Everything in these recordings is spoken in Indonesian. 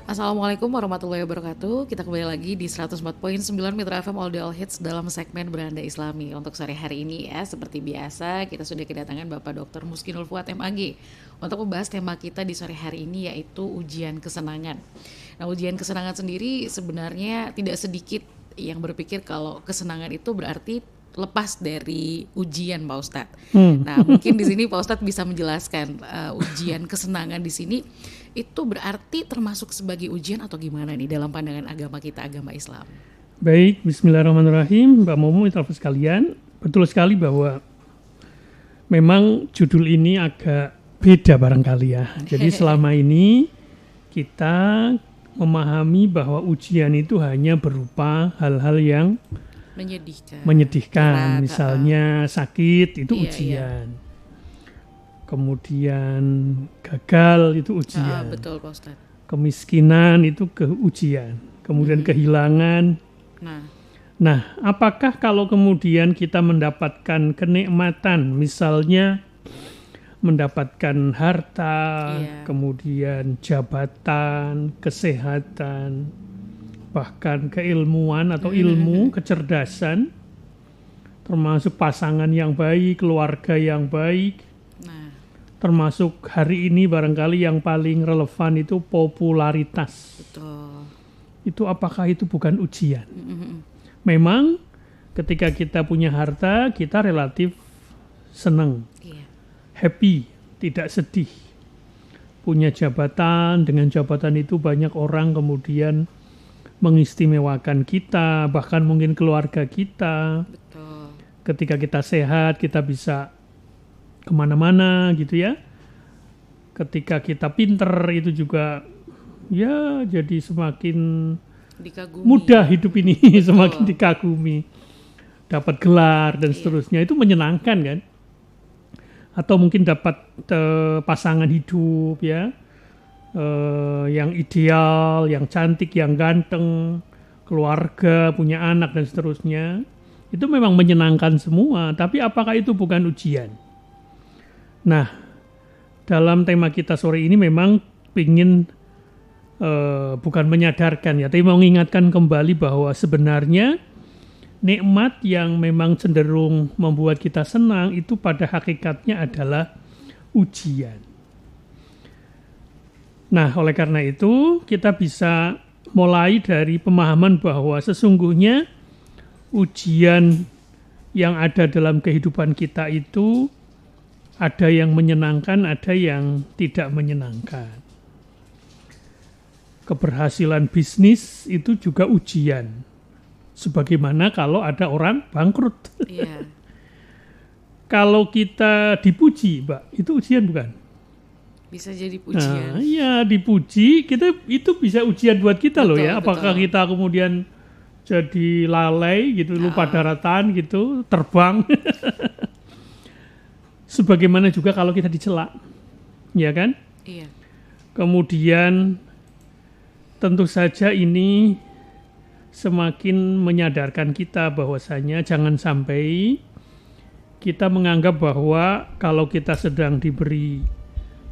Assalamualaikum warahmatullahi wabarakatuh. Kita kembali lagi di 104.9 Mitra FM All The All Hits dalam segmen Beranda Islami. Untuk sore hari ini ya, seperti biasa kita sudah kedatangan Bapak Dr. Muskinul Fuad MAG untuk membahas tema kita di sore hari ini, yaitu ujian kesenangan. Nah, ujian kesenangan sendiri sebenarnya tidak sedikit yang berpikir kalau kesenangan itu berarti lepas dari ujian, Pak Ustadz. Nah, mungkin di sini Pak Ustadz bisa menjelaskan ujian kesenangan di sini itu berarti termasuk sebagai ujian atau gimana nih dalam pandangan agama kita, agama Islam? Baik, bismillahirrahmanirrahim, Mbak Momo, mitra sekalian. Betul sekali bahwa memang judul ini agak beda barangkali ya. Jadi selama ini kita memahami bahwa ujian itu hanya berupa hal-hal yang menyedihkan. Misalnya sakit itu ujian. Kemudian gagal itu ujian. Betul, Pak Ustadz. Kemiskinan itu ujian. Kemudian kehilangan. Nah, apakah kalau kemudian kita mendapatkan kenikmatan, misalnya mendapatkan harta, kemudian jabatan, kesehatan, bahkan keilmuan atau ilmu, kecerdasan, termasuk pasangan yang baik, keluarga yang baik, termasuk hari ini barangkali yang paling relevan itu popularitas. Betul. Itu apakah itu bukan ujian? Memang ketika kita punya harta, kita relatif senang, happy, tidak sedih. Punya jabatan, dengan jabatan itu banyak orang kemudian mengistimewakan kita, bahkan mungkin keluarga kita. Betul. Ketika kita sehat, kita bisa kemana-mana gitu ya. Ketika kita pinter itu juga ya jadi semakin dikagumi. Mudah hidup ini, semakin dikagumi. Dapat gelar dan seterusnya, itu menyenangkan kan. Atau mungkin dapat pasangan hidup ya. Yang ideal, yang cantik, yang ganteng, keluarga, punya anak dan seterusnya, itu memang menyenangkan semua. Tapi apakah itu bukan ujian? Nah, dalam tema kita sore ini memang ingin bukan menyadarkan ya, tapi mengingatkan kembali bahwa sebenarnya nikmat yang memang cenderung membuat kita senang itu pada hakikatnya adalah ujian. Nah, oleh karena itu kita bisa mulai dari pemahaman bahwa sesungguhnya ujian yang ada dalam kehidupan kita itu ada yang menyenangkan, ada yang tidak menyenangkan. Keberhasilan bisnis itu juga ujian. Sebagaimana kalau ada orang bangkrut. Kalau kita dipuji, Mbak, itu ujian bukan? Bisa jadi ujian. Nah, iya, dipuji, kita itu bisa ujian buat kita loh ya. Apakah kita kemudian jadi lalai gitu, lupa daratan gitu, terbang. Sebagaimana juga kalau kita dicela. Ya kan? Iya. Kemudian tentu saja ini semakin menyadarkan kita bahwasanya jangan sampai kita menganggap bahwa kalau kita sedang diberi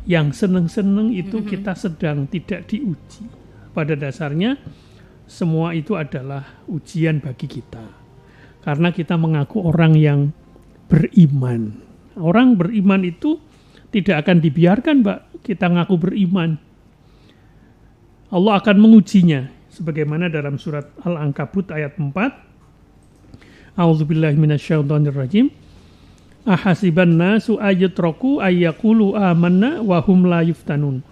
yang seneng-seneng itu kita sedang tidak diuji. Pada dasarnya semua itu adalah ujian bagi kita. Karena kita mengaku orang yang beriman. Orang beriman itu tidak akan dibiarkan, Mbak, kita ngaku beriman. Allah akan mengujinya. Sebagaimana dalam surat Al-Ankabut ayat 4. A'udzubillahi minasyaitonirrajim. Ahasiban nasu ayatraku ayyaqulu amanna wa hum la yuftanun.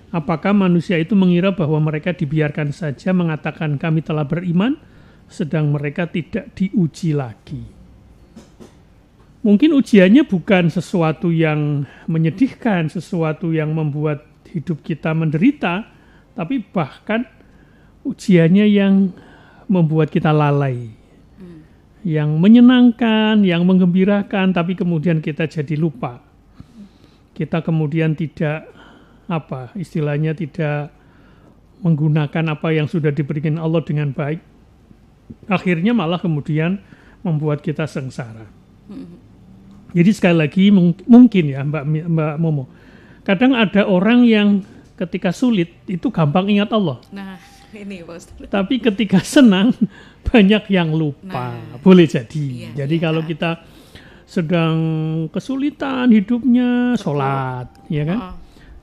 Apakah manusia itu mengira bahwa mereka dibiarkan saja mengatakan kami telah beriman, sedang mereka tidak diuji lagi. Mungkin ujiannya bukan sesuatu yang menyedihkan, sesuatu yang membuat hidup kita menderita, tapi bahkan ujiannya yang membuat kita lalai. Yang menyenangkan, yang menggembirakan, tapi kemudian kita jadi lupa. Kita kemudian tidak, istilahnya tidak menggunakan apa yang sudah diberikan Allah dengan baik. Akhirnya malah kemudian membuat kita sengsara. Jadi sekali lagi mungkin ya Mbak Momo, kadang ada orang yang ketika sulit itu gampang ingat Allah. Nah, ini Pak Ustadz. Tapi ketika senang banyak yang lupa. Boleh jadi. Iya, Jadi iya. kalau kita sedang kesulitan hidupnya, sholat, ya kan? Oh,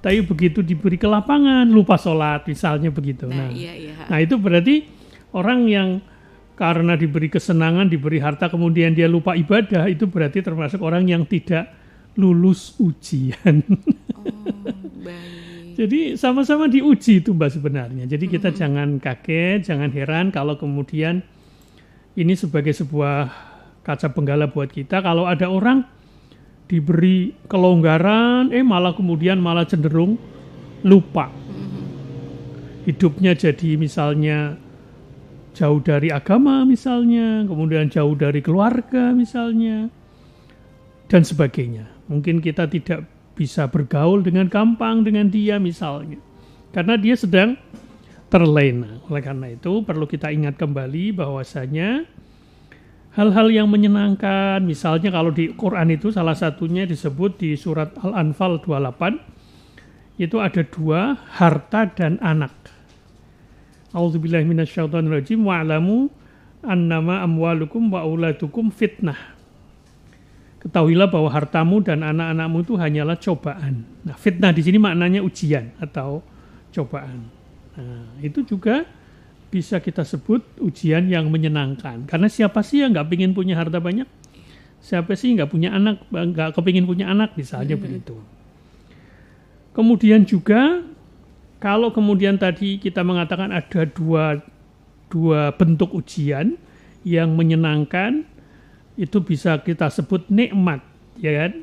Tapi begitu diberi kelapangan lupa sholat, misalnya begitu. nah, iya, iya. Nah itu berarti orang yang karena diberi kesenangan, diberi harta, kemudian dia lupa ibadah, itu berarti termasuk orang yang tidak lulus ujian. Oh, baik. Jadi sama-sama diuji itu Mbak sebenarnya. Jadi kita jangan kaget, jangan heran kalau kemudian ini sebagai sebuah kaca benggala buat kita. Kalau ada orang diberi kelonggaran, malah kemudian malah cenderung lupa. Hidupnya jadi misalnya jauh dari agama misalnya, kemudian jauh dari keluarga misalnya, dan sebagainya. Mungkin kita tidak bisa bergaul dengan gampang dengan dia misalnya, karena dia sedang terlena. Oleh karena itu perlu kita ingat kembali bahwasanya hal-hal yang menyenangkan, misalnya kalau di Quran itu salah satunya disebut di surat Al-Anfal 28, itu ada 2, harta dan anak. A'udzubillahi minasyaitonirrajim wa'lamu annama amwalukum wa auladukum fitnah. Ketahuilah bahwa hartamu dan anak-anakmu itu hanyalah cobaan. Nah, fitnah di sini maknanya ujian atau cobaan. Nah, itu juga bisa kita sebut ujian yang menyenangkan. Karena siapa sih yang nggak pengen punya harta banyak? Siapa sih nggak punya anak, nggak kepingin punya anak, misalnya begitu. Kemudian juga kalau kemudian tadi kita mengatakan ada dua bentuk ujian yang menyenangkan, itu bisa kita sebut nikmat, ya kan?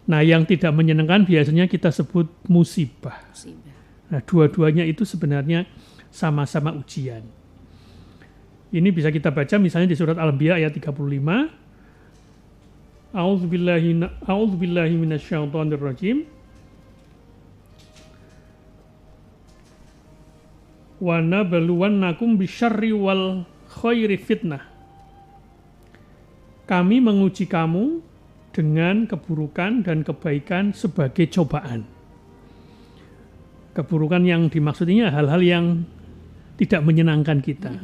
Nah, yang tidak menyenangkan biasanya kita sebut musibah. Nah, dua-duanya itu sebenarnya sama-sama ujian. Ini bisa kita baca misalnya di surat Al-Anbiya ayat 35. A'udzubillahi minasyaitonirrajim. Wa nabluwannakum bisyarri wal khairi fitnah. Kami menguji kamu dengan keburukan dan kebaikan sebagai cobaan. Keburukan yang dimaksudnya hal-hal yang tidak menyenangkan kita.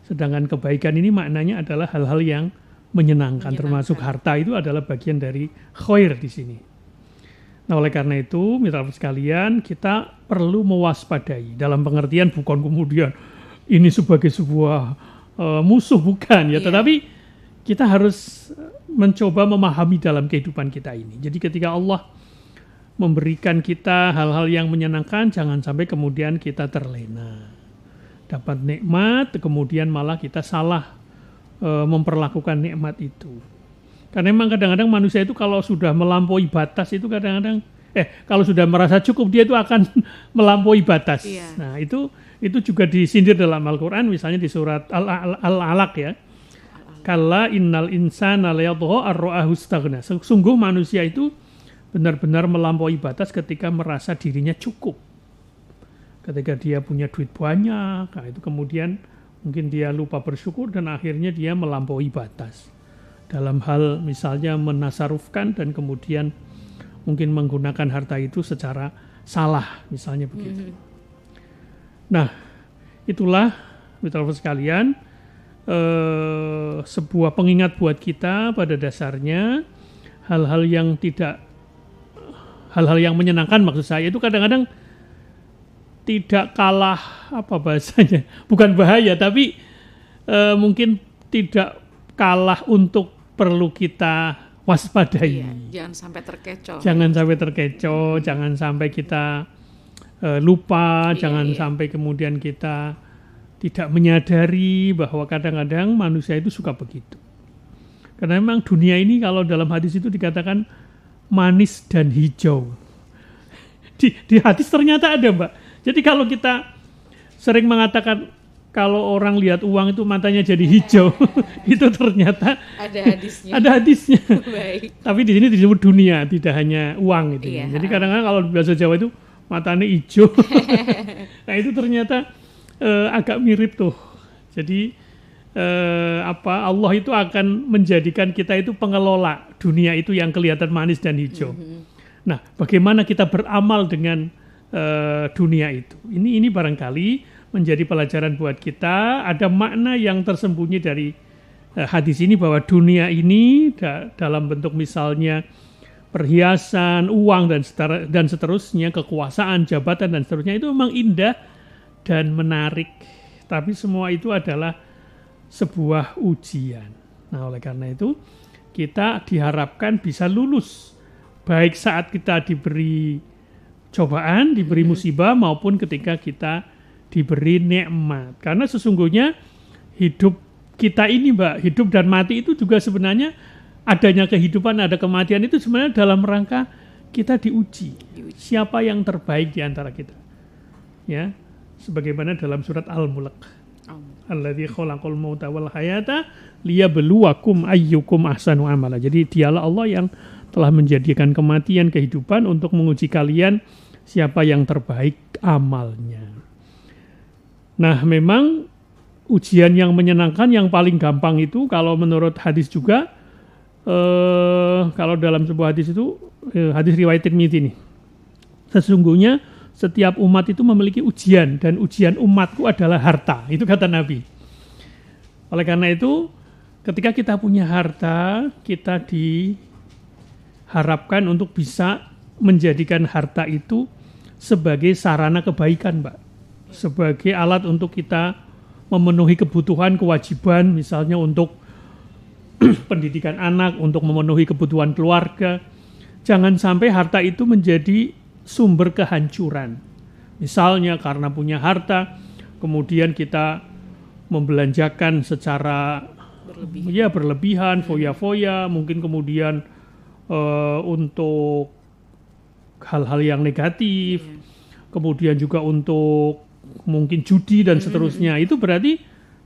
Sedangkan kebaikan ini maknanya adalah hal-hal yang menyenangkan, termasuk harta itu adalah bagian dari khair di sini. Nah, oleh karena itu, mitra sekalian, kita perlu mewaspadai dalam pengertian bukan kemudian ini sebagai sebuah musuh, bukan ya, tetapi kita harus mencoba memahami dalam kehidupan kita ini. Jadi ketika Allah memberikan kita hal-hal yang menyenangkan, jangan sampai kemudian kita terlena. Dapat nikmat, kemudian malah kita salah memperlakukan nikmat itu. Karena memang kadang-kadang manusia itu kalau sudah melampaui batas itu kadang-kadang kalau sudah merasa cukup dia itu akan melampaui batas. Iya. Nah, itu juga disindir dalam Al-Qur'an, misalnya di surat Al-Alaq ya. Kalla innal insana layadgha ar-ra'ahu istaghna. Sungguh manusia itu benar-benar melampaui batas ketika merasa dirinya cukup. Ketika dia punya duit banyak, nah itu kemudian mungkin dia lupa bersyukur dan akhirnya dia melampaui batas. Dalam hal misalnya menasarufkan dan kemudian mungkin menggunakan harta itu secara salah, misalnya begitu. Nah, itulah mitra sekalian sebuah pengingat buat kita pada dasarnya hal-hal yang menyenangkan, maksud saya itu kadang-kadang tidak kalah bukan bahaya, tapi mungkin tidak kalah untuk perlu kita waspadai. Iya, jangan sampai terkecoh. Jangan sampai kita lupa, jangan sampai kemudian kita tidak menyadari bahwa kadang-kadang manusia itu suka begitu. Karena memang dunia ini kalau dalam hadis itu dikatakan manis dan hijau. Di hadis ternyata ada, Mbak. Jadi kalau kita sering mengatakan kalau orang lihat uang itu matanya jadi hijau, itu ternyata ada hadisnya. Baik. Tapi di sini disebut dunia, tidak hanya uang gitu. Iya. Jadi kadang-kadang kalau di bahasa Jawa itu matanya hijau. Nah, itu ternyata agak mirip tuh. Jadi Allah itu akan menjadikan kita itu pengelola dunia itu yang kelihatan manis dan hijau. Nah, bagaimana kita beramal dengan dunia itu? Ini barangkali menjadi pelajaran buat kita. Ada makna yang tersembunyi dari hadis ini bahwa dunia ini dalam bentuk misalnya perhiasan, uang dan seterusnya, kekuasaan, jabatan dan seterusnya itu memang indah dan menarik. Tapi semua itu adalah sebuah ujian. Nah, oleh karena itu kita diharapkan bisa lulus baik saat kita diberi cobaan, diberi musibah maupun ketika kita diberi nikmat. Karena sesungguhnya hidup kita ini, Mbak, hidup dan mati itu juga sebenarnya adanya kehidupan, ada kematian itu sebenarnya dalam rangka kita diuji. Siapa yang terbaik di antara kita? Ya, sebagaimana dalam surat Al-Mulk. Alladzi khalaqal mauta wal hayata liyabluwakum ayyukum ahsanu amala. Jadi dialah Allah yang telah menjadikan kematian kehidupan untuk menguji kalian siapa yang terbaik amalnya. Nah, memang ujian yang menyenangkan yang paling gampang itu kalau menurut hadis juga kalau dalam sebuah hadis itu hadis riwayat Tirmidzi nih. Sesungguhnya setiap umat itu memiliki ujian dan ujian umatku adalah harta. Itu kata Nabi. Oleh karena itu, ketika kita punya harta, kita diharapkan untuk bisa menjadikan harta itu sebagai sarana kebaikan, Mbak. Sebagai alat untuk kita memenuhi kebutuhan, kewajiban, misalnya untuk pendidikan anak, untuk memenuhi kebutuhan keluarga. Jangan sampai harta itu menjadi sumber kehancuran. Misalnya karena punya harta, kemudian kita membelanjakan secara berlebihan, foya-foya, mungkin kemudian untuk hal-hal yang negatif, kemudian juga untuk mungkin judi dan seterusnya. Itu berarti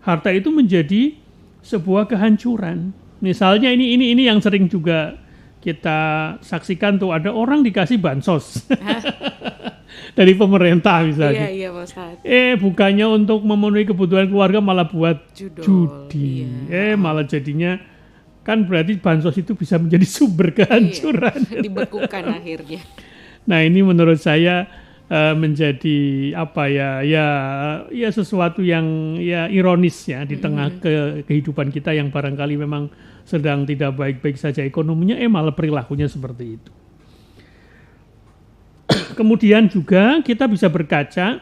harta itu menjadi sebuah kehancuran. Misalnya ini yang sering juga kita saksikan tuh, ada orang dikasih bansos dari pemerintah misalnya. Iya Pak Ustadz. Bukannya untuk memenuhi kebutuhan keluarga malah buat judi. Iya. Malah jadinya kan berarti bansos itu bisa menjadi sumber kehancuran. Iya, dibekukan akhirnya. Nah, ini menurut saya menjadi ya sesuatu yang ya ironis ya di tengah kehidupan kita yang barangkali memang sedang tidak baik-baik saja ekonominya, malah perilakunya seperti itu. Kemudian juga kita bisa berkaca,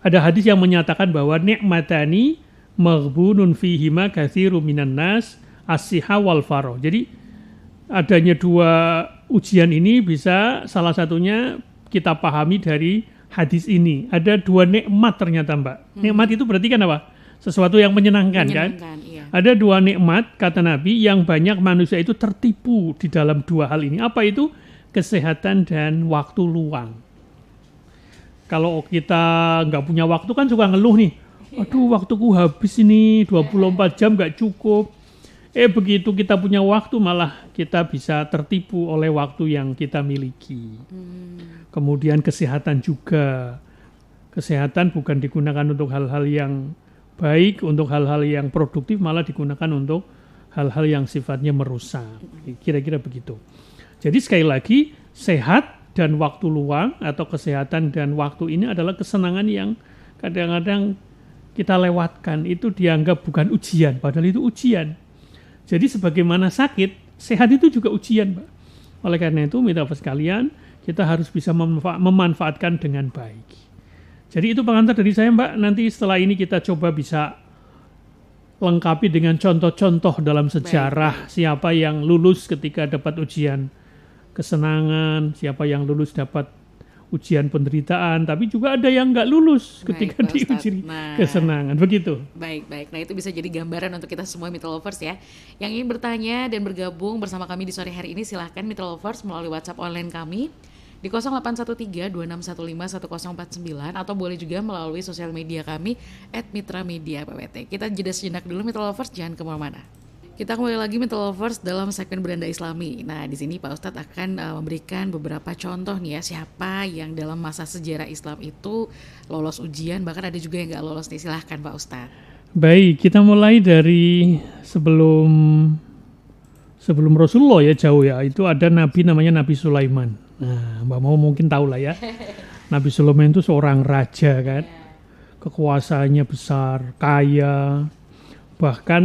ada hadis yang menyatakan bahwa ni'matani maghbunun fihima katsiru minan nas as-siha wal farah. Jadi adanya dua ujian ini bisa salah satunya kita pahami dari hadis ini. Ada dua nikmat ternyata, Mbak. Nikmat itu berarti kan apa? Sesuatu yang menyenangkan kan? Iya. Ada dua nikmat, kata Nabi, yang banyak manusia itu tertipu di dalam dua hal ini. Apa itu? Kesehatan dan waktu luang. Kalau kita nggak punya waktu kan suka ngeluh nih. Aduh, waktuku habis ini, 24 jam nggak cukup. Begitu kita punya waktu malah kita bisa tertipu oleh waktu yang kita miliki. Kemudian kesehatan juga. Kesehatan bukan digunakan untuk hal-hal yang baik, untuk hal-hal yang produktif, malah digunakan untuk hal-hal yang sifatnya merusak. Kira-kira begitu. Jadi sekali lagi, sehat dan waktu luang atau kesehatan dan waktu ini adalah kesenangan yang kadang-kadang kita lewatkan. Itu dianggap bukan ujian, padahal itu ujian. Jadi sebagaimana sakit, sehat itu juga ujian, Mbak. Oleh karena itu, mitra sekalian, kita harus bisa memanfaatkan dengan baik. Jadi itu pengantar dari saya, Mbak. Nanti setelah ini kita coba bisa lengkapi dengan contoh-contoh dalam sejarah. Siapa yang lulus ketika dapat ujian kesenangan, siapa yang lulus dapat ujian penderitaan, tapi juga ada yang nggak lulus ketika diuji kesenangan. Begitu. Baik. Nah, itu bisa jadi gambaran untuk kita semua Mitra Lovers ya. Yang ingin bertanya dan bergabung bersama kami di sore hari ini, silahkan Mitra Lovers melalui WhatsApp online kami di 0813-2615-1049 atau boleh juga melalui sosial media kami @mitramedia_pwt. Kita jeda sejenak dulu Mitra Lovers, jangan kemana-mana. Kita kembali lagi Mitra Lovers dalam segmen Beranda Islami. Nah, di sini Pak Ustadz akan memberikan beberapa contoh nih ya, siapa yang dalam masa sejarah Islam itu lolos ujian, bahkan ada juga yang nggak lolos nih. Silahkan Pak Ustadz. Baik, kita mulai dari sebelum Rasulullah ya, jauh ya. Itu ada nabi namanya Nabi Sulaiman. Nah, Mbak mau mungkin tahu lah ya. Nabi Sulaiman itu seorang raja kan. Kekuasaannya besar, kaya. Bahkan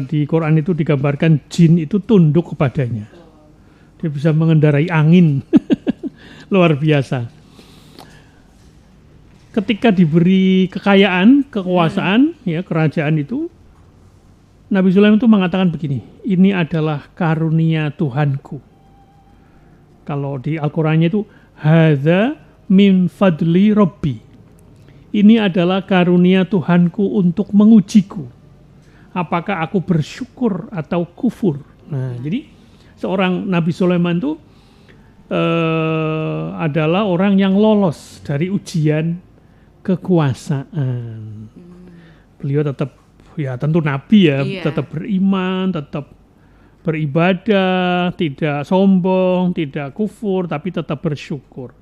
di Quran itu digambarkan jin itu tunduk kepadanya. Dia bisa mengendarai angin. Luar biasa. Ketika diberi kekayaan, kekuasaan, ya kerajaan itu, Nabi Sulaiman itu mengatakan begini, ini adalah karunia Tuhanku. Kalau di Al-Qurannya itu, hadza min fadli Rabbi. Ini adalah karunia Tuhanku untuk mengujiku. Apakah aku bersyukur atau kufur? Nah, jadi seorang Nabi Sulaiman itu adalah orang yang lolos dari ujian kekuasaan. Beliau tetap ya tentu nabi ya, tetap beriman, tetap beribadah, tidak sombong, tidak kufur, tapi tetap bersyukur.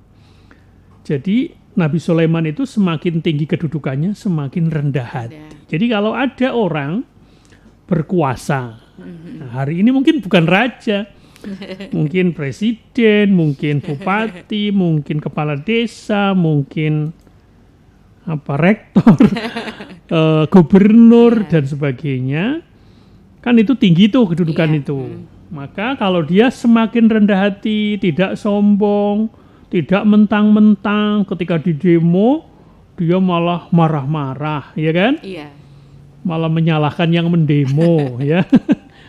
Jadi Nabi Sulaiman itu semakin tinggi kedudukannya, semakin rendah hati. Jadi kalau ada orang berkuasa, nah hari ini mungkin bukan raja, mungkin presiden, mungkin bupati, mungkin kepala desa, mungkin rektor, gubernur dan sebagainya, kan itu tinggi tuh kedudukan itu. Maka kalau dia semakin rendah hati, tidak sombong, tidak mentang-mentang, ketika di demo dia malah marah-marah, ya kan? Iya. Malah menyalahkan yang mendemo, ya.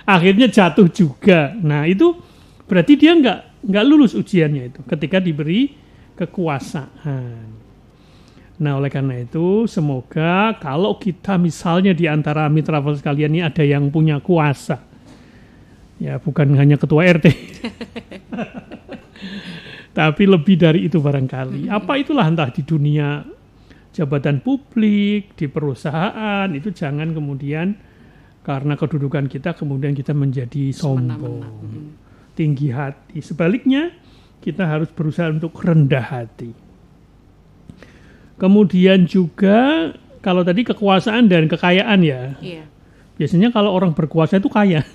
Akhirnya jatuh juga. Nah itu berarti dia nggak lulus ujiannya itu ketika diberi kekuasaan. Nah, oleh karena itu, semoga kalau kita misalnya di antara mitra sekalian ini ada yang punya kuasa, ya bukan hanya ketua RT, tapi lebih dari itu barangkali. Apa itulah entah di dunia jabatan publik, di perusahaan, itu jangan kemudian karena kedudukan kita kemudian kita menjadi sombong, tinggi hati. Sebaliknya, kita harus berusaha untuk rendah hati. Kemudian juga kalau tadi kekuasaan dan kekayaan ya, biasanya kalau orang berkuasa itu kaya.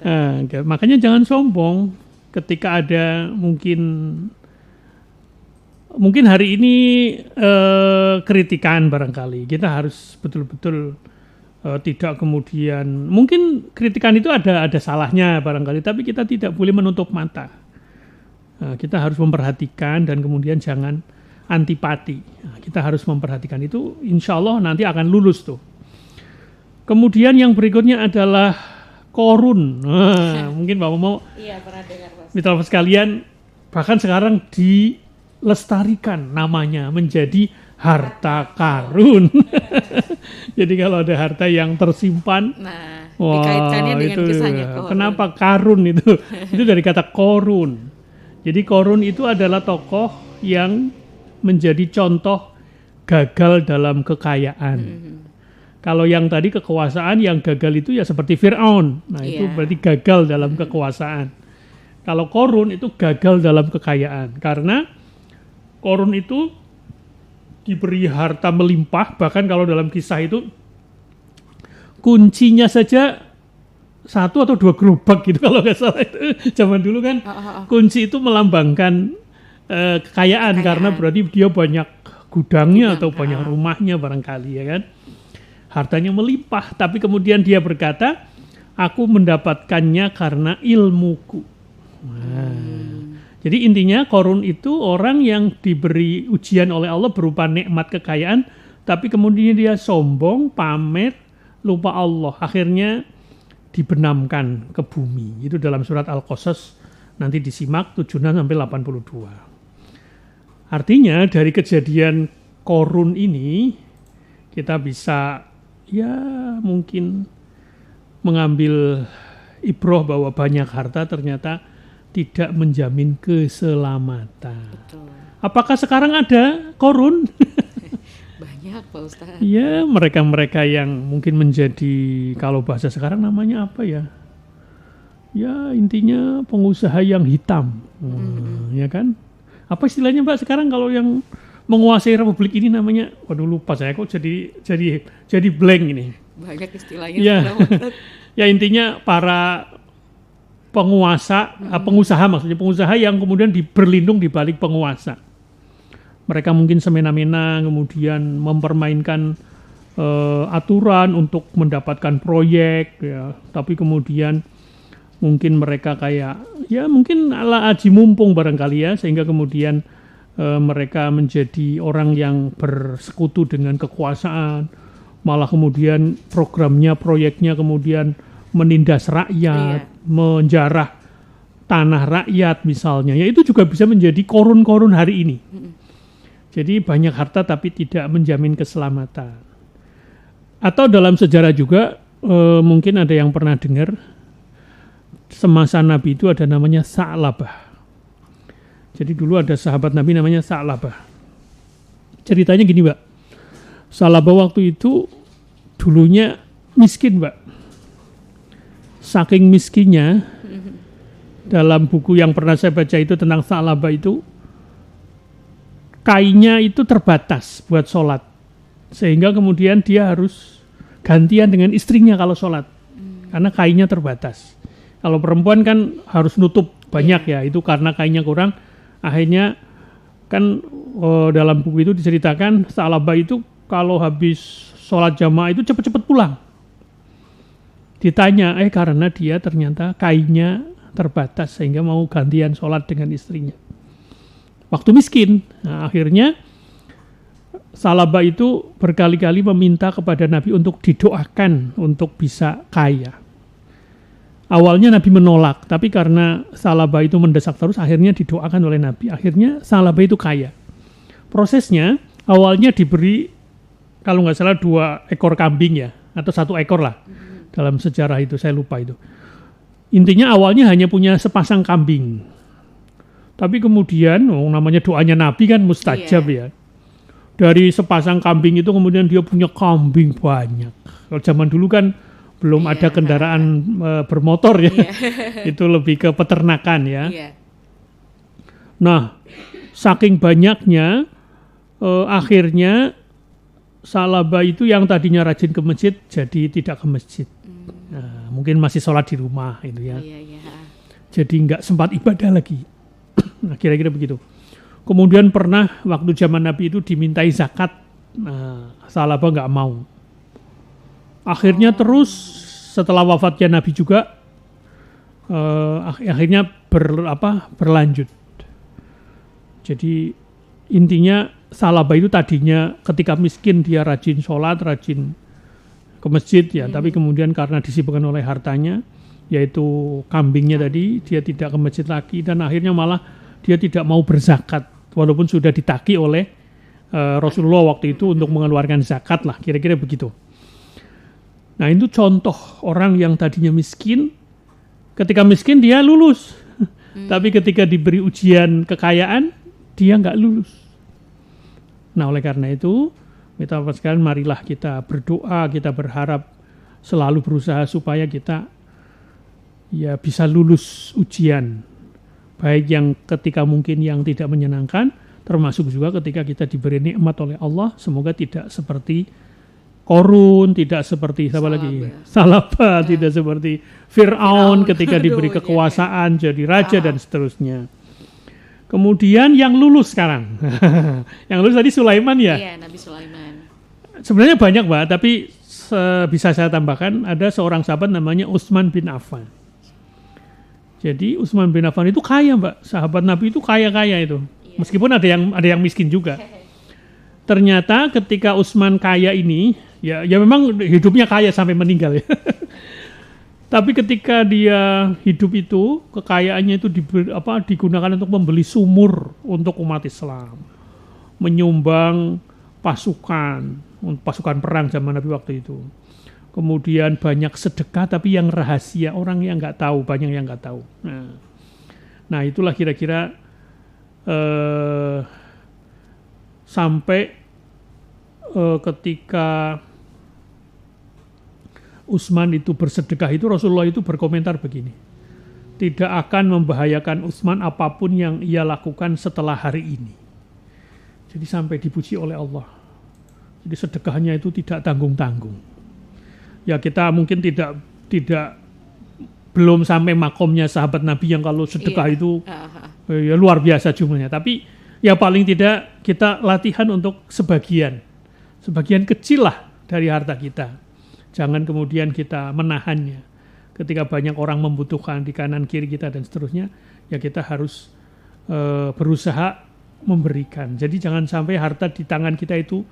Nah, makanya jangan sombong ketika ada mungkin hari ini kritikan barangkali. Kita harus betul-betul tidak kemudian, mungkin kritikan itu ada salahnya barangkali, tapi kita tidak boleh menutup mata. Kita harus memperhatikan dan kemudian jangan antipati. Nah, kita harus memperhatikan itu, insya Allah nanti akan lulus tuh. Kemudian yang berikutnya adalah korun. Nah, mungkin Bapak mau pernah dengar, Mas. Mitra sekalian, bahkan sekarang dilestarikan namanya menjadi harta karun. Jadi kalau ada harta yang tersimpan, dikaitkannya dengan kisahnya korun. Kenapa karun itu? Itu dari kata korun. Jadi korun itu adalah tokoh yang menjadi contoh gagal dalam kekayaan. Kalau yang tadi kekuasaan, yang gagal itu ya seperti Fir'aun. Nah itu berarti gagal dalam kekuasaan. Kalau Korun itu gagal dalam kekayaan. Karena Korun itu diberi harta melimpah. Bahkan kalau dalam kisah itu kuncinya saja 1 atau 2 gerobak gitu kalau nggak salah itu. Zaman dulu kan kunci itu melambangkan kekayaan karena berarti dia banyak gudangnya atau banyak rumahnya barangkali ya kan, hartanya melimpah, tapi kemudian dia berkata aku mendapatkannya karena ilmuku. Jadi intinya Korun itu orang yang diberi ujian oleh Allah berupa nikmat kekayaan, tapi kemudian dia sombong, pamer, lupa Allah, akhirnya dibenamkan ke bumi. Itu dalam surat Al-Qasas, nanti disimak 76-82. Artinya dari kejadian Korun ini kita bisa ya mungkin mengambil ibrah bahwa banyak harta ternyata tidak menjamin keselamatan. Betul. Apakah sekarang ada Korun? Banyak Pak Ustaz. Ya mereka-mereka yang mungkin menjadi, kalau bahasa sekarang namanya apa ya? Ya intinya pengusaha yang hitam, ya kan? Apa istilahnya Mbak sekarang kalau yang menguasai republik ini namanya, waduh lupa saya kok jadi blank ini. Banyak istilahnya. Ya, ya intinya para penguasa, pengusaha maksudnya pengusaha yang kemudian berlindung di balik penguasa. Mereka mungkin semena-mena kemudian mempermainkan aturan untuk mendapatkan proyek, ya. Tapi kemudian mungkin mereka kayak ya mungkin ala aji mumpung barangkali ya, sehingga kemudian mereka menjadi orang yang bersekutu dengan kekuasaan, malah kemudian programnya, proyeknya kemudian menindas rakyat, menjarah tanah rakyat misalnya, ya itu juga bisa menjadi korun-korun hari ini. Jadi banyak harta tapi tidak menjamin keselamatan. Atau dalam sejarah juga mungkin ada yang pernah dengar, semasa Nabi itu ada namanya Sa'labah. Jadi dulu ada sahabat Nabi namanya Sa'labah. Ceritanya gini, Mbak. Sa'labah waktu itu dulunya miskin, Mbak. Saking miskinnya, dalam buku yang pernah saya baca itu tentang Sa'labah itu, kainnya itu terbatas buat sholat. Sehingga kemudian dia harus gantian dengan istrinya kalau sholat. Karena kainnya terbatas. Kalau perempuan kan harus nutup banyak ya, itu karena kainnya kurang. Akhirnya kan dalam buku itu diceritakan Sa'labah itu kalau habis sholat jamaah itu cepat-cepat pulang. Ditanya, karena dia ternyata kainnya terbatas sehingga mau gantian sholat dengan istrinya. Waktu miskin. Nah, akhirnya Sa'labah itu berkali-kali meminta kepada Nabi untuk didoakan untuk bisa kaya. Awalnya Nabi menolak, tapi karena Sa'labah itu mendesak terus, akhirnya didoakan oleh Nabi. Akhirnya Sa'labah itu kaya. Prosesnya awalnya diberi, kalau nggak salah 2 ekor kambing ya, atau 1 ekor lah. Dalam sejarah itu, saya lupa itu. Intinya awalnya hanya punya sepasang kambing. Tapi kemudian, namanya doanya Nabi kan mustajab ya. Dari sepasang kambing itu kemudian dia punya kambing banyak. Kalau zaman dulu kan belum ada kendaraan bermotor ya. Itu lebih ke peternakan ya. Nah, saking banyaknya akhirnya Sa'labah itu yang tadinya rajin ke masjid jadi tidak ke masjid. Nah, mungkin masih sholat di rumah itu ya. Jadi nggak sempat ibadah lagi. Nah, kira-kira begitu. Kemudian pernah waktu zaman Nabi itu dimintai zakat. Nah, Sa'labah nggak mau. Akhirnya terus setelah wafatnya Nabi juga akhirnya berlanjut. Jadi intinya Sa'labah itu tadinya ketika miskin dia rajin sholat, rajin ke masjid ya, tapi kemudian karena disibukkan oleh hartanya, yaitu kambingnya tadi, dia tidak ke masjid lagi dan akhirnya malah dia tidak mau berzakat walaupun sudah ditagih oleh Rasulullah waktu itu untuk mengeluarkan zakat lah, kira-kira begitu. Nah itu contoh orang yang tadinya miskin, ketika miskin dia lulus, tapi ketika diberi ujian kekayaan dia nggak lulus. Nah oleh karena itu, sekalian marilah kita berdoa, kita berharap selalu berusaha supaya kita ya bisa lulus ujian, baik yang ketika mungkin yang tidak menyenangkan, termasuk juga ketika kita diberi nikmat oleh Allah, semoga tidak seperti Korun, tidak seperti Sa'labah, tidak seperti Fir'aun ketika diberi kekuasaan jadi raja dan seterusnya. Kemudian yang lulus sekarang, yang lulus tadi Sulaiman ya? Iya, Nabi Sulaiman. Sebenarnya banyak Mbak, tapi bisa saya tambahkan ada seorang sahabat namanya Utsman bin Affan. Jadi Utsman bin Affan itu kaya Mbak, sahabat Nabi itu kaya-kaya itu, meskipun ada yang miskin juga. Ternyata ketika Utsman kaya ini, ya memang hidupnya kaya sampai meninggal ya. Tapi ketika dia hidup itu, kekayaannya itu digunakan untuk membeli sumur untuk umat Islam, menyumbang pasukan perang zaman Nabi waktu itu. Kemudian banyak sedekah tapi yang rahasia, orang yang nggak tahu, banyak yang nggak tahu. Nah itulah kira-kira sampai ketika Utsman itu bersedekah itu Rasulullah itu berkomentar begini, tidak akan membahayakan Utsman apapun yang ia lakukan setelah hari ini. Jadi sampai dipuji oleh Allah. Jadi sedekahnya itu tidak tanggung-tanggung. Ya kita mungkin tidak belum sampai makomnya sahabat Nabi yang kalau sedekah itu ya luar biasa jumlahnya. Tapi ya paling tidak kita latihan untuk sebagian kecil lah dari harta kita. Jangan kemudian kita menahannya. Ketika banyak orang membutuhkan di kanan kiri kita dan seterusnya, ya kita harus berusaha memberikan. Jadi jangan sampai harta di tangan kita itu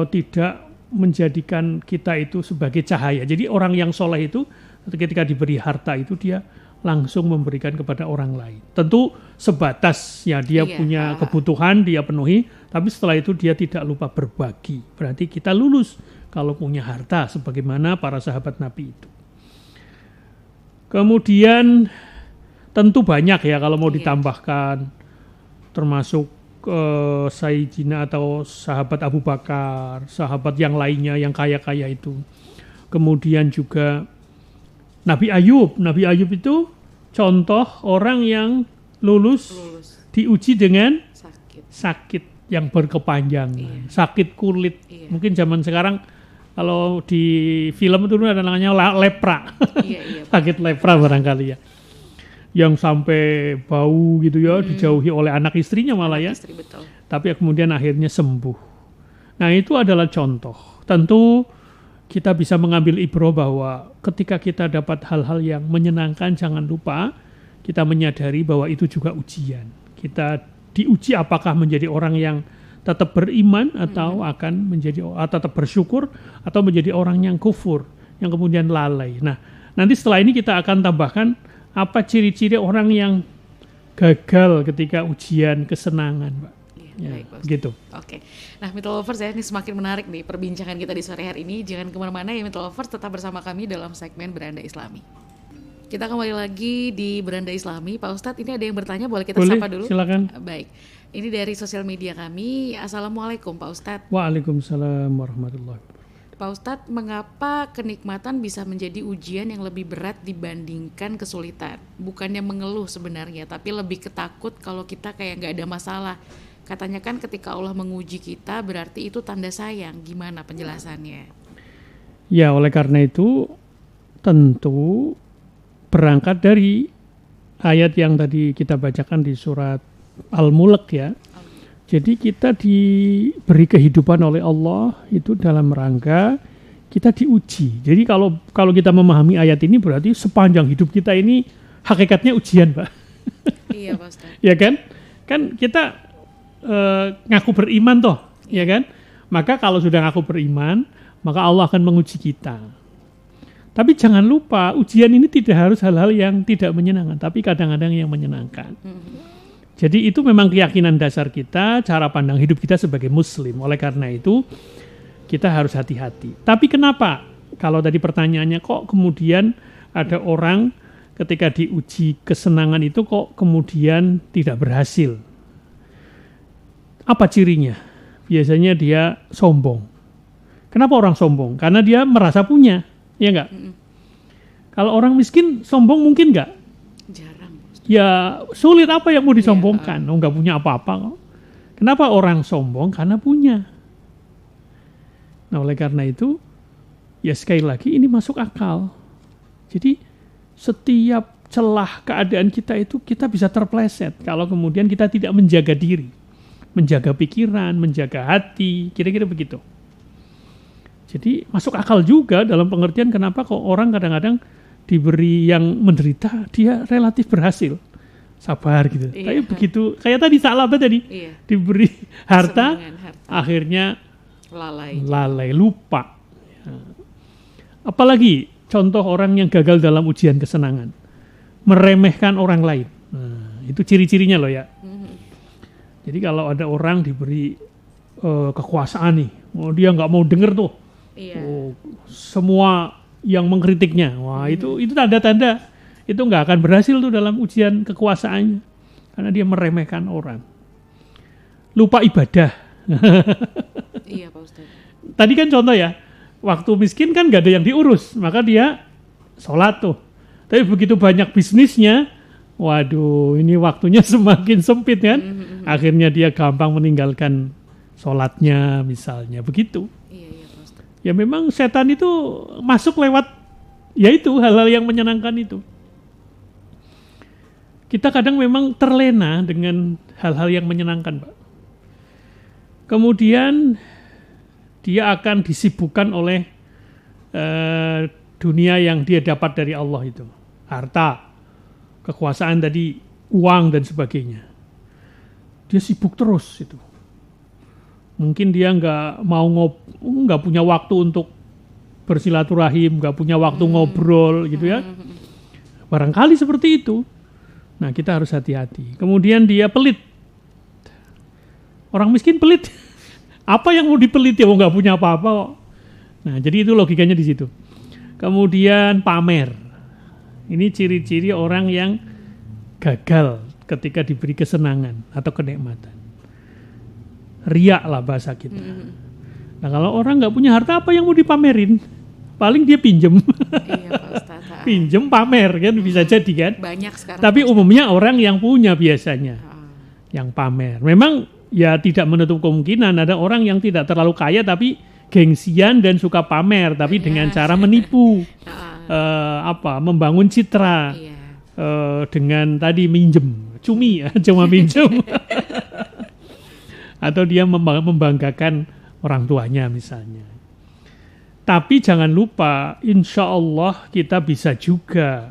tidak menjadikan kita itu sebagai cahaya. Jadi orang yang soleh itu ketika diberi harta itu dia langsung memberikan kepada orang lain. Tentu sebatas ya dia punya kebutuhan dia penuhi, tapi setelah itu dia tidak lupa berbagi. Berarti kita lulus kalau punya harta sebagaimana para sahabat Nabi itu. Kemudian tentu banyak ya kalau mau ditambahkan, termasuk Sayyidina atau sahabat Abu Bakar, sahabat yang lainnya yang kaya-kaya itu. Kemudian juga Nabi Ayub itu contoh orang yang lulus. Diuji dengan sakit yang berkepanjangan, sakit kulit. Mungkin zaman sekarang kalau di film itu ada namanya lepra, sakit lepra barangkali ya, yang sampai bau gitu ya, dijauhi oleh anak istrinya malah ya. Betul. Tapi kemudian akhirnya sembuh. Nah itu adalah contoh. Tentu kita bisa mengambil ibrah bahwa ketika kita dapat hal-hal yang menyenangkan, jangan lupa kita menyadari bahwa itu juga ujian. Kita diuji apakah menjadi orang yang tetap beriman atau akan menjadi tetap bersyukur atau menjadi orang yang kufur, yang kemudian lalai. Nah, nanti setelah ini kita akan tambahkan apa ciri-ciri orang yang gagal ketika ujian kesenangan, Pak. Ya, baik, gitu. Oke. Nah, Metal Lovers ya, ini semakin menarik nih perbincangan kita di sore hari ini. Jangan kemana-mana ya Metal Lovers, tetap bersama kami dalam segmen Beranda Islami. Kita kembali lagi di Beranda Islami. Pak Ustadz, ini ada yang bertanya, boleh kita sapa dulu? Silakan. Baik. Ini dari sosial media kami. Assalamualaikum Pak Ustadz. Waalaikumsalam warahmatullahi wabarakatuh. Pak Ustadz, mengapa kenikmatan bisa menjadi ujian yang lebih berat dibandingkan kesulitan? Bukannya mengeluh sebenarnya, tapi lebih ketakut kalau kita kayak nggak ada masalah. Katanya kan ketika Allah menguji kita berarti itu tanda sayang. Gimana penjelasannya? Ya, oleh karena itu tentu berangkat dari ayat yang tadi kita bacakan di surat Al-Mulk ya. Jadi kita diberi kehidupan oleh Allah itu dalam rangka kita diuji. Jadi kalau kita memahami ayat ini berarti sepanjang hidup kita ini hakikatnya ujian, Pak. Iya, Pak Ustaz. Ya kan? Kan kita ngaku beriman toh, ya kan? Maka kalau sudah ngaku beriman, maka Allah akan menguji kita. Tapi jangan lupa, ujian ini tidak harus hal-hal yang tidak menyenangkan, tapi kadang-kadang yang menyenangkan. Jadi itu memang keyakinan dasar kita, cara pandang hidup kita sebagai muslim. Oleh karena itu, kita harus hati-hati. Tapi kenapa? Kalau tadi pertanyaannya, kok kemudian ada orang ketika diuji kesenangan itu kok kemudian tidak berhasil? Apa cirinya? Biasanya dia sombong. Kenapa orang sombong? Karena dia merasa punya, ya enggak? Kalau orang miskin sombong mungkin enggak? Jarang. Ya sulit, apa yang mau disombongkan? Oh, enggak punya apa-apa kok. Kenapa orang sombong? Karena punya. Nah, oleh karena itu, ya sekali lagi ini masuk akal. Jadi setiap celah keadaan kita itu kita bisa terpleset kalau kemudian kita tidak menjaga diri. Menjaga pikiran, menjaga hati, kira-kira begitu. Jadi masuk akal juga dalam pengertian kenapa kok orang kadang-kadang diberi yang menderita, dia relatif berhasil. Sabar gitu. Iya. Tapi begitu, kayak tadi salah apa tadi? Iya. Diberi harta, harta, akhirnya lalai, lupa. Ya. Apalagi contoh orang yang gagal dalam ujian kesenangan. Meremehkan orang lain. Nah, itu ciri-cirinya loh ya. Jadi kalau ada orang diberi kekuasaan nih, dia nggak mau denger tuh, semua yang mengkritiknya, wah itu tanda-tanda itu nggak akan berhasil tuh dalam ujian kekuasaannya, karena dia meremehkan orang, lupa ibadah. Iya Pak Ustaz. Tadi kan contoh ya, waktu miskin kan nggak ada yang diurus, maka dia sholat tuh, tapi begitu banyak bisnisnya, waduh ini waktunya semakin sempit kan. Akhirnya dia gampang meninggalkan sholatnya misalnya, begitu. Iya, Pak Ustadz. Ya memang setan itu masuk lewat, ya itu hal-hal yang menyenangkan itu. Kita kadang memang terlena dengan hal-hal yang menyenangkan, Pak. Kemudian dia akan disibukkan oleh dunia yang dia dapat dari Allah itu. Harta, kekuasaan tadi, uang dan sebagainya. Dia sibuk terus itu. Mungkin dia nggak punya waktu untuk bersilaturahim, nggak punya waktu ngobrol gitu ya. Barangkali seperti itu. Nah kita harus hati-hati. Kemudian dia pelit. Orang miskin pelit. Apa yang mau dipelit ya? Nggak punya apa-apa kok. Nah jadi itu logikanya di situ. Kemudian pamer. Ini ciri-ciri orang yang gagal ketika diberi kesenangan atau kenikmatan. Riak lah bahasa kita. Nah kalau orang nggak punya harta, apa yang mau dipamerin? Paling dia pinjem. Iya, Pak Ustadz. Pinjem pamer kan bisa jadi kan. Banyak sekarang. Tapi umumnya orang yang punya biasanya yang pamer. Memang ya tidak menutup kemungkinan ada orang yang tidak terlalu kaya tapi gengsian dan suka pamer, tapi dengan cara menipu. Membangun citra. Iya. Dengan tadi minjem, cumi ya, cuma minjem. Atau dia membanggakan orang tuanya misalnya. Tapi jangan lupa, insya Allah kita bisa juga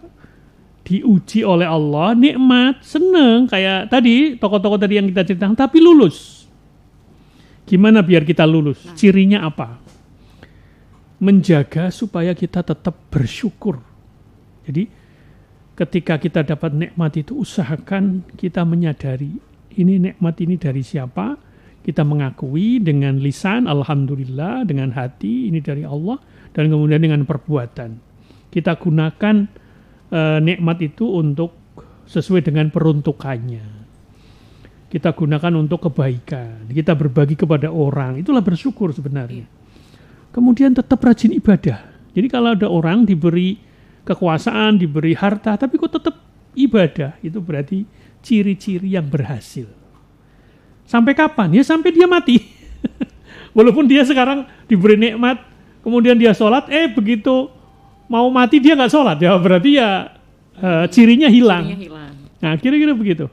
diuji oleh Allah, nikmat, seneng. Kayak tadi, tokoh-tokoh tadi yang kita ceritakan, tapi lulus. Gimana biar kita lulus? Cirinya apa? Menjaga supaya kita tetap bersyukur. Jadi, ketika kita dapat nikmat itu, usahakan kita menyadari, ini nikmat ini dari siapa? Kita mengakui dengan lisan, alhamdulillah, dengan hati, ini dari Allah, dan kemudian dengan perbuatan. Kita gunakan nikmat itu untuk sesuai dengan peruntukannya. Kita gunakan untuk kebaikan, kita berbagi kepada orang, itulah bersyukur sebenarnya. Kemudian tetap rajin ibadah. Jadi kalau ada orang diberi kekuasaan, diberi harta, tapi kok tetap ibadah, itu berarti ciri-ciri yang berhasil. Sampai kapan? Ya sampai dia mati. Walaupun dia sekarang diberi nikmat, kemudian dia sholat, begitu mau mati dia nggak sholat, ya berarti ya cirinya hilang. Nah kira-kira begitu.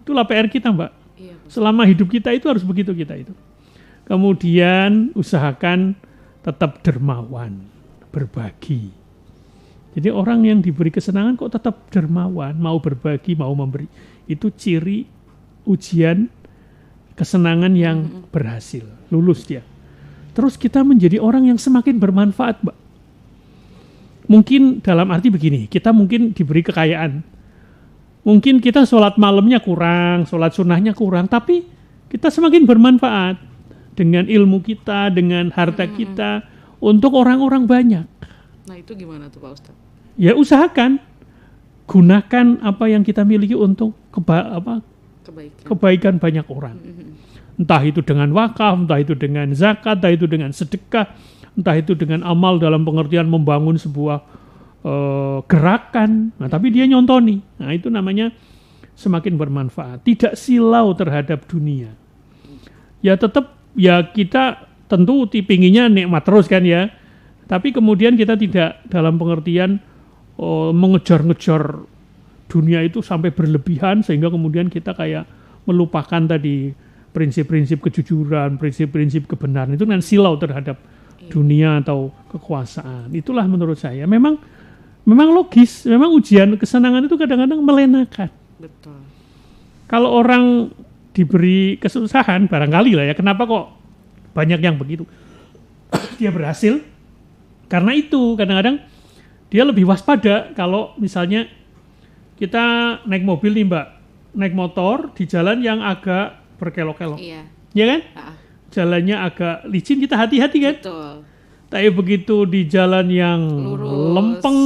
Itulah PR kita, Mbak. Iya, selama hidup kita itu harus begitu kita itu. Kemudian usahakan tetap dermawan, berbagi. Jadi orang yang diberi kesenangan kok tetap dermawan, mau berbagi, mau memberi. Itu ciri ujian kesenangan yang berhasil, lulus dia. Terus kita menjadi orang yang semakin bermanfaat, Mbak. Mungkin dalam arti begini, kita mungkin diberi kekayaan. Mungkin kita sholat malamnya kurang, sholat sunnahnya kurang, tapi kita semakin bermanfaat dengan ilmu kita, dengan harta kita, untuk orang-orang banyak. Nah itu gimana tuh Pak Ustadz? Ya usahakan, gunakan apa yang kita miliki untuk kebaikan banyak orang. Entah itu dengan wakaf, entah itu dengan zakat, entah itu dengan sedekah, entah itu dengan amal dalam pengertian membangun sebuah gerakan. Nah, tapi dia nyontoni. Nah, itu namanya semakin bermanfaat. Tidak silau terhadap dunia. Ya tetap, ya kita tentu pinginnya nikmat terus kan ya. Tapi kemudian kita tidak dalam pengertian mengejar-ngejar dunia itu sampai berlebihan sehingga kemudian kita kayak melupakan tadi prinsip-prinsip kejujuran, prinsip-prinsip kebenaran. Itu kan silau terhadap dunia atau kekuasaan. Itulah menurut saya. Memang logis, memang ujian kesenangan itu kadang-kadang melenakan. Betul. Kalau orang diberi kesusahan, barangkali lah ya, kenapa kok banyak yang begitu? Dia berhasil, karena itu kadang-kadang dia lebih waspada kalau misalnya kita naik mobil nih Mbak, naik motor di jalan yang agak berkelok-kelok. Iya. Ya kan? Jalannya agak licin, kita hati-hati kan? Betul. Tapi begitu di jalan yang lurus, lempeng,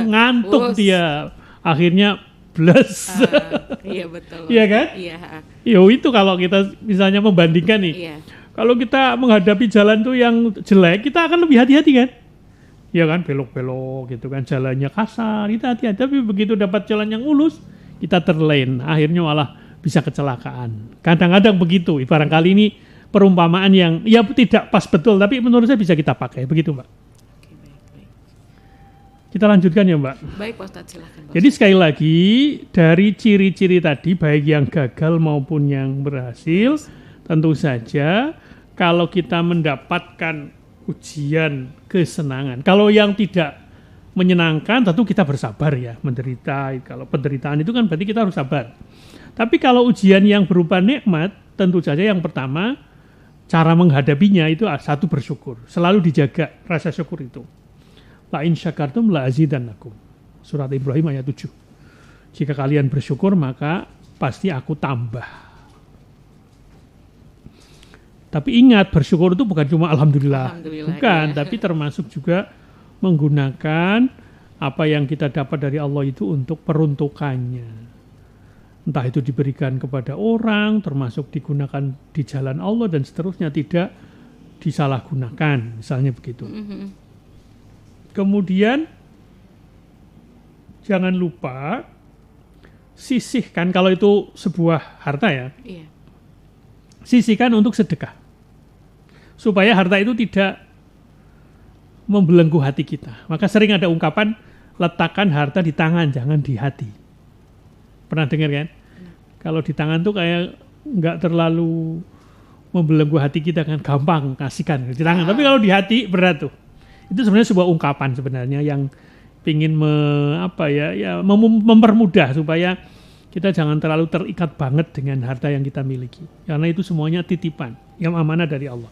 ngantuk dia, akhirnya bles. Iya betul. Iya kan? Iya. Yo itu kalau kita misalnya membandingkan nih, kalau kita menghadapi jalan tuh yang jelek, kita akan lebih hati-hati kan? Ya kan, belok-belok gitu kan, jalannya kasar, kita hati-hati. Tapi begitu dapat jalan yang mulus, kita terlena, akhirnya malah bisa kecelakaan. Kadang-kadang begitu, barangkali ini perumpamaan yang ya tidak pas betul, tapi menurut saya bisa kita pakai, begitu Mbak. Oke, baik. Kita lanjutkan ya Mbak. Baik Pak Ustadz, silakan Pak Jadi sekali lagi, dari ciri-ciri tadi, baik yang gagal maupun yang berhasil, tentu saja kalau kita mendapatkan ujian kesenangan. Kalau yang tidak menyenangkan, tentu kita bersabar ya, menderita. Kalau penderitaan itu kan berarti kita harus sabar. Tapi kalau ujian yang berupa nikmat, tentu saja yang pertama, cara menghadapinya itu satu bersyukur. Selalu dijaga rasa syukur itu. La in syakartum la azidannakum. Surat Ibrahim ayat 7. Jika kalian bersyukur maka pasti aku tambah. Tapi ingat, bersyukur itu bukan cuma alhamdulillah. Bukan, ya. tapi termasuk juga menggunakan apa yang kita dapat dari Allah itu untuk peruntukannya. Entah itu diberikan kepada orang, termasuk digunakan di jalan Allah dan seterusnya, tidak disalahgunakan, misalnya begitu. Kemudian jangan lupa sisihkan, kalau itu sebuah harta ya, Iya. sisihkan untuk sedekah. Supaya harta itu tidak membelenggu hati kita. Maka sering ada ungkapan, letakkan harta di tangan, jangan di hati. Pernah dengar kan? Kalau di tangan tuh kayak nggak terlalu membelenggu hati kita kan, gampang kasihkan di tangan. Tapi kalau di hati berat tuh. Itu sebenarnya sebuah ungkapan sebenarnya yang ingin mempermudah supaya kita jangan terlalu terikat banget dengan harta yang kita miliki. Karena itu semuanya titipan yang amanah dari Allah.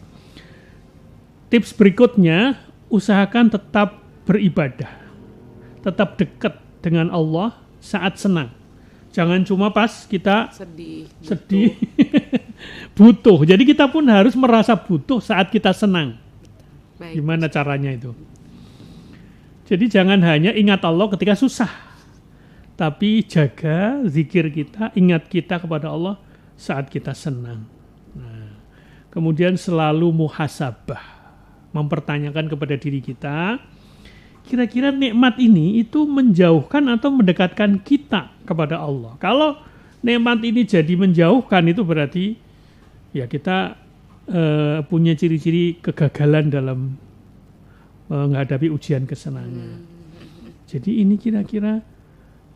Tips berikutnya, usahakan tetap beribadah. Tetap dekat dengan Allah saat senang. Jangan cuma pas kita sedih, butuh. Jadi kita pun harus merasa butuh saat kita senang. Baik. Gimana caranya itu? Jadi jangan hanya ingat Allah ketika susah, tapi jaga zikir kita, ingat kita kepada Allah saat kita senang. Nah, kemudian selalu muhasabah, mempertanyakan kepada diri kita, kira-kira nikmat ini itu menjauhkan atau mendekatkan kita kepada Allah. Kalau nikmat ini jadi menjauhkan, itu berarti ya kita punya ciri-ciri kegagalan dalam menghadapi ujian kesenangan. Jadi ini kira-kira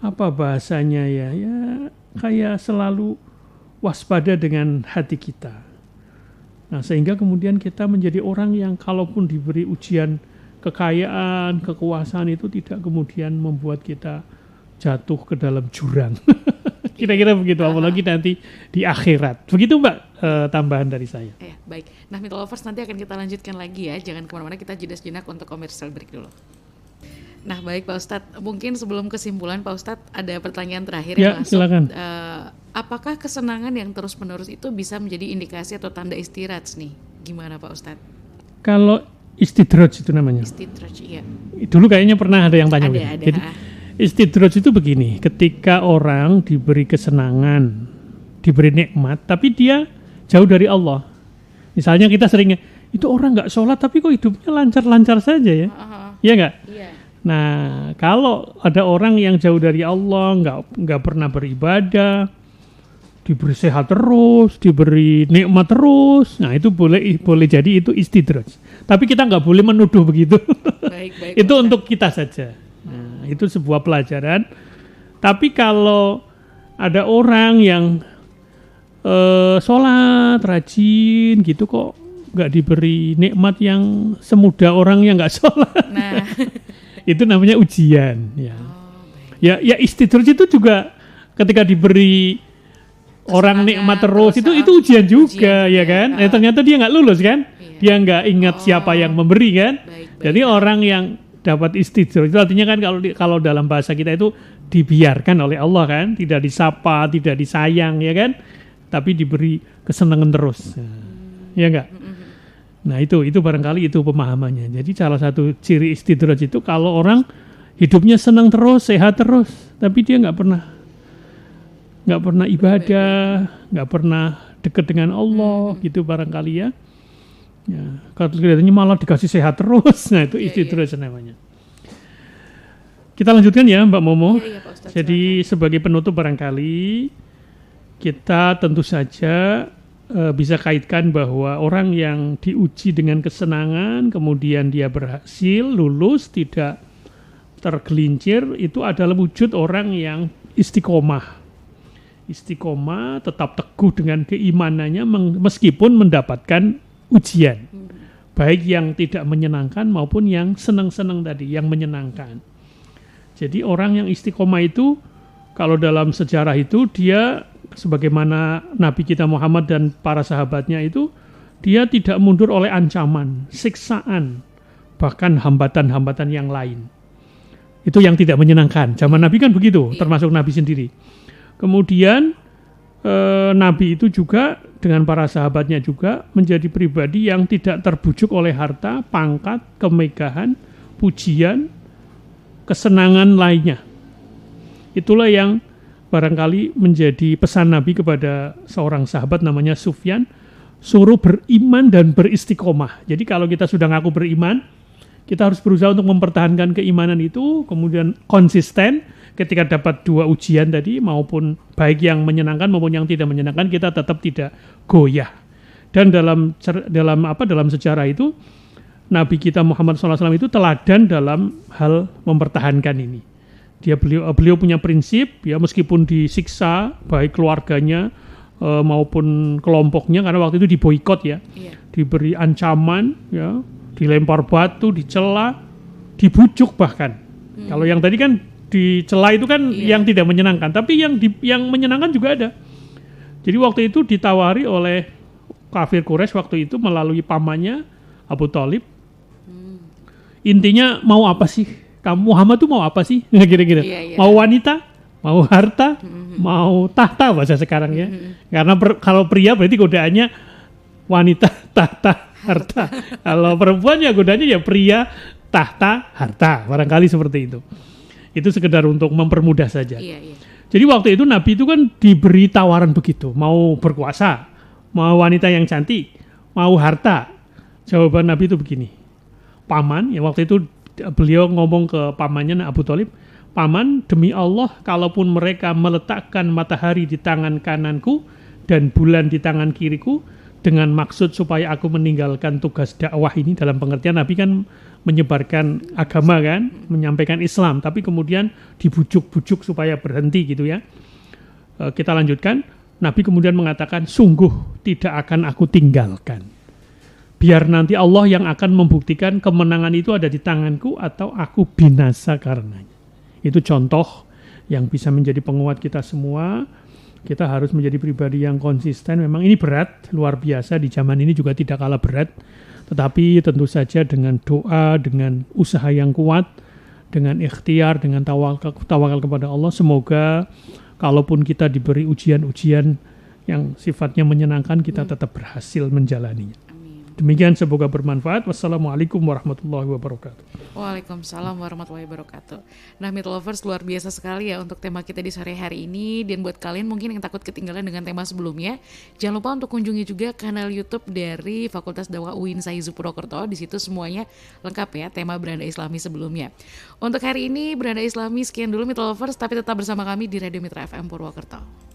apa bahasanya ya? Ya kayak selalu waspada dengan hati kita. Nah, sehingga kemudian kita menjadi orang yang kalaupun diberi ujian kekayaan, kekuasaan itu tidak kemudian membuat kita jatuh ke dalam jurang. Kira-kira begitu, apalagi nanti di akhirat. Begitu Mbak, tambahan dari saya. Baik. Nah, Mitra Lovers, nanti akan kita lanjutkan lagi ya. Jangan kemana-mana, kita jeda sejenak untuk commercial break dulu. Nah, baik Pak Ustadz. Mungkin sebelum kesimpulan Pak Ustadz, ada pertanyaan terakhir ya, yang masuk. Silakan. Apakah kesenangan yang terus-menerus itu bisa menjadi indikasi atau tanda istidraj nih? Gimana Pak Ustadz? Kalau istidraj itu namanya. Istidraj, iya. Dulu kayaknya pernah ada yang tanya. Ada. Jadi, istidraj itu begini, ketika orang diberi kesenangan, diberi nikmat, tapi dia jauh dari Allah. Misalnya kita seringnya, itu orang nggak sholat tapi kok hidupnya lancar-lancar saja ya. Iya nggak? Iya. Nah, kalau ada orang yang jauh dari Allah, nggak pernah beribadah, diberi sehat terus, diberi nikmat terus, nah itu boleh jadi itu istidraj. Tapi kita nggak boleh menuduh begitu. Baik, itu untuk kita saja. Nah, itu sebuah pelajaran. Tapi kalau ada orang yang sholat, rajin gitu kok nggak diberi nikmat yang semudah orang yang nggak sholat. Nah, itu namanya ujian. Ya, istidraj itu juga ketika diberi orang nikmat terus itu ujian juga, ya kan? Ternyata dia nggak lulus kan? Iya. Dia nggak ingat siapa yang memberi kan? Baik. Jadi orang yang dapat istidraj itu artinya kan kalau dalam bahasa kita itu dibiarkan oleh Allah kan, tidak disapa, tidak disayang ya kan? Tapi diberi kesenangan terus. Ya enggak? Nah, itu barangkali itu pemahamannya. Jadi salah satu ciri istidraj itu kalau orang hidupnya senang terus, sehat terus, tapi dia nggak pernah ibadah, nggak pernah dekat dengan Allah, gitu barangkali ya. Kalau kelihatannya malah dikasih sehat terus, nah itu istidraj namanya. Kita lanjutkan ya Mbak Momo. Iya, Pak Ustadz. Jadi sebagai penutup barangkali kita tentu saja bisa kaitkan bahwa orang yang diuji dengan kesenangan, kemudian dia berhasil, lulus, tidak tergelincir, itu adalah wujud orang yang istiqomah. Istiqomah, tetap teguh dengan keimanannya meskipun mendapatkan ujian. Baik yang tidak menyenangkan maupun yang senang-senang tadi, yang menyenangkan. Jadi orang yang istiqomah itu, kalau dalam sejarah itu dia sebagaimana Nabi kita Muhammad dan para sahabatnya itu, dia tidak mundur oleh ancaman, siksaan, bahkan hambatan-hambatan yang lain. Itu yang tidak menyenangkan. Zaman Nabi kan begitu, termasuk Nabi sendiri. Kemudian Nabi itu juga dengan para sahabatnya juga menjadi pribadi yang tidak terbujuk oleh harta, pangkat, kemegahan, pujian, kesenangan lainnya. Itulah yang barangkali menjadi pesan Nabi kepada seorang sahabat namanya Sufyan, suruh beriman dan beristiqomah. Jadi kalau kita sudah ngaku beriman, kita harus berusaha untuk mempertahankan keimanan itu, kemudian konsisten ketika dapat dua ujian tadi, maupun baik yang menyenangkan maupun yang tidak menyenangkan, kita tetap tidak goyah. Dan dalam sejarah itu, Nabi kita Muhammad SAW itu teladan dalam hal mempertahankan ini. Beliau punya prinsip, ya meskipun disiksa baik keluarganya maupun kelompoknya, karena waktu itu diboikot ya, diberi ancaman, ya, dilempar batu, dicela, dibujuk bahkan. Kalau yang tadi kan dicela itu kan yang tidak menyenangkan, tapi yang menyenangkan juga ada. Jadi waktu itu ditawari oleh kafir Quraisy waktu itu melalui pamannya Abu Thalib. Intinya mau apa sih? Kamu Muhammad tuh mau apa sih? Kira-kira. Mau wanita, mau harta, mau tahta bahasa sekarang ya. Karena kalau pria berarti godaannya wanita, tahta, harta. Kalau perempuan ya godaannya ya pria, tahta, harta. Barangkali seperti itu. Itu sekedar untuk mempermudah saja. Jadi waktu itu Nabi itu kan diberi tawaran begitu. Mau berkuasa, mau wanita yang cantik, mau harta. Jawaban Nabi itu begini. Paman, ya waktu itu beliau ngomong ke pamannya Abu Thalib, paman, demi Allah, kalaupun mereka meletakkan matahari di tangan kananku dan bulan di tangan kiriku dengan maksud supaya aku meninggalkan tugas dakwah ini, dalam pengertian Nabi kan menyebarkan agama kan, menyampaikan Islam, tapi kemudian dibujuk-bujuk supaya berhenti gitu ya. Kita lanjutkan, Nabi kemudian mengatakan, sungguh tidak akan aku tinggalkan. Biar nanti Allah yang akan membuktikan kemenangan itu ada di tanganku atau aku binasa karenanya. Itu contoh yang bisa menjadi penguat kita semua. Kita harus menjadi pribadi yang konsisten. Memang ini berat, luar biasa. Di zaman ini juga tidak kalah berat. Tetapi tentu saja dengan doa, dengan usaha yang kuat, dengan ikhtiar, dengan tawakal kepada Allah. Semoga kalaupun kita diberi ujian-ujian yang sifatnya menyenangkan, kita tetap berhasil menjalaninya. Demikian, semoga bermanfaat. Wassalamualaikum warahmatullahi wabarakatuh. Waalaikumsalam warahmatullahi wabarakatuh. Nah, Meet Lovers, luar biasa sekali ya untuk tema kita di sore hari ini. Dan buat kalian mungkin yang takut ketinggalan dengan tema sebelumnya, jangan lupa untuk kunjungi juga kanal YouTube dari Fakultas Dakwah UIN Saizu Purwokerto. Di situ semuanya lengkap ya, tema Beranda Islami sebelumnya. Untuk hari ini Beranda Islami sekian dulu Meet Lovers, tapi tetap bersama kami di Radio Mitra FM Purwokerto.